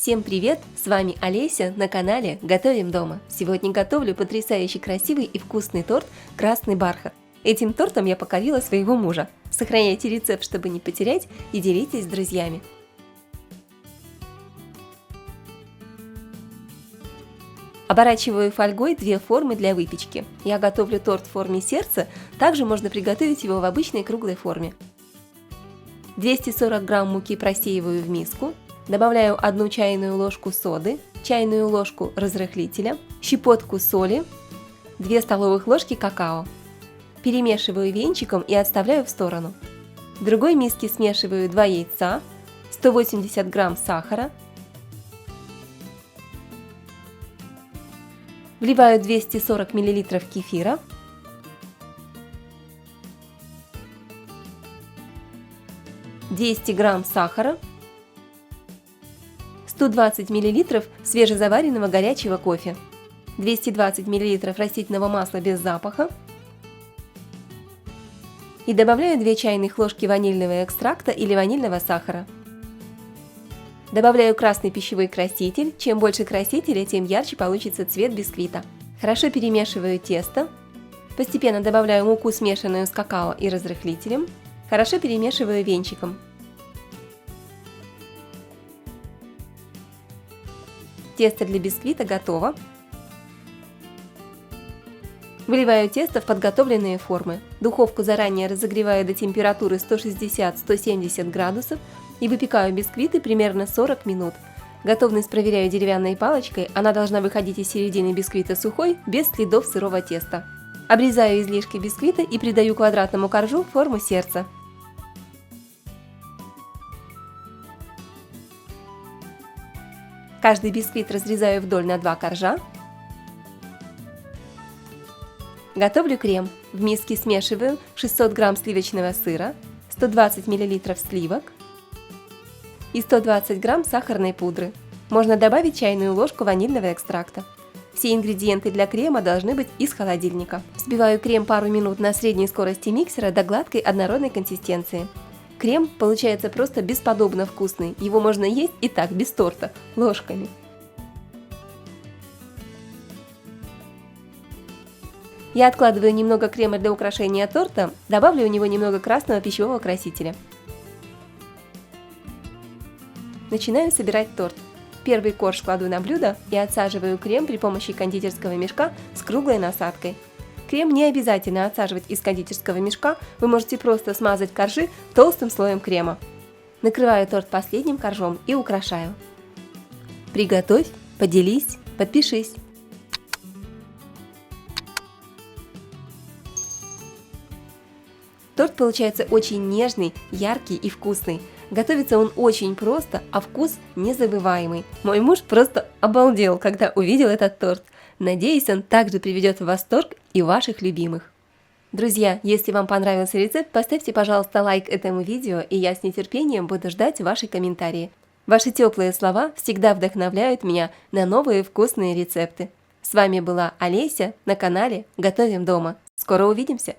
Всем привет! С вами Олеся на канале Готовим дома. Сегодня готовлю потрясающе красивый и вкусный торт «Красный бархат». Этим тортом я покорила своего мужа. Сохраняйте рецепт, чтобы не потерять, и делитесь с друзьями. Оборачиваю фольгой 2 формы для выпечки. Я готовлю торт в форме сердца, также можно приготовить его в обычной круглой форме. 240 грамм муки просеиваю в миску. Добавляю 1 чайную ложку соды, чайную ложку разрыхлителя, щепотку соли, 2 столовых ложки какао. Перемешиваю венчиком и отставляю в сторону. В другой миске смешиваю 2 яйца, 180 грамм сахара, вливаю 240 мл кефира, 200 грамм сахара, 120 мл свежезаваренного горячего кофе, 220 мл растительного масла без запаха и добавляю 2 чайных ложки ванильного экстракта или ванильного сахара. Добавляю красный пищевой краситель. Чем больше красителя, тем ярче получится цвет бисквита. Хорошо перемешиваю тесто. Постепенно добавляю муку, смешанную с какао и разрыхлителем. Хорошо перемешиваю венчиком. Тесто для бисквита готово. Выливаю тесто в подготовленные формы. Духовку заранее разогреваю до температуры 160-170 градусов и выпекаю бисквиты примерно 40 минут. Готовность проверяю деревянной палочкой, она должна выходить из середины бисквита сухой, без следов сырого теста. Обрезаю излишки бисквита и придаю квадратному коржу форму сердца. Каждый бисквит разрезаю вдоль на 2 коржа. Готовлю крем. В миске смешиваю 600 грамм сливочного сыра, 120 мл сливок и 120 грамм сахарной пудры. Можно добавить чайную ложку ванильного экстракта. Все ингредиенты для крема должны быть из холодильника. Взбиваю крем пару минут на средней скорости миксера до гладкой однородной консистенции. Крем получается просто бесподобно вкусный, его можно есть и так, без торта, ложками. Я откладываю немного крема для украшения торта, добавлю у него немного красного пищевого красителя. Начинаю собирать торт. Первый корж кладу на блюдо и отсаживаю крем при помощи кондитерского мешка с круглой насадкой. Крем не обязательно отсаживать из кондитерского мешка, вы можете просто смазать коржи толстым слоем крема. Накрываю торт последним коржом и украшаю. Приготовь, поделись, подпишись. Торт получается очень нежный, яркий и вкусный. Готовится он очень просто, а вкус незабываемый. Мой муж просто обалдел, когда увидел этот торт. Надеюсь, он также приведет в восторг и ваших любимых. Друзья, если вам понравился рецепт, поставьте, пожалуйста, лайк этому видео, и я с нетерпением буду ждать ваши комментарии. Ваши теплые слова всегда вдохновляют меня на новые вкусные рецепты. С вами была Олеся на канале Готовим дома. Скоро увидимся!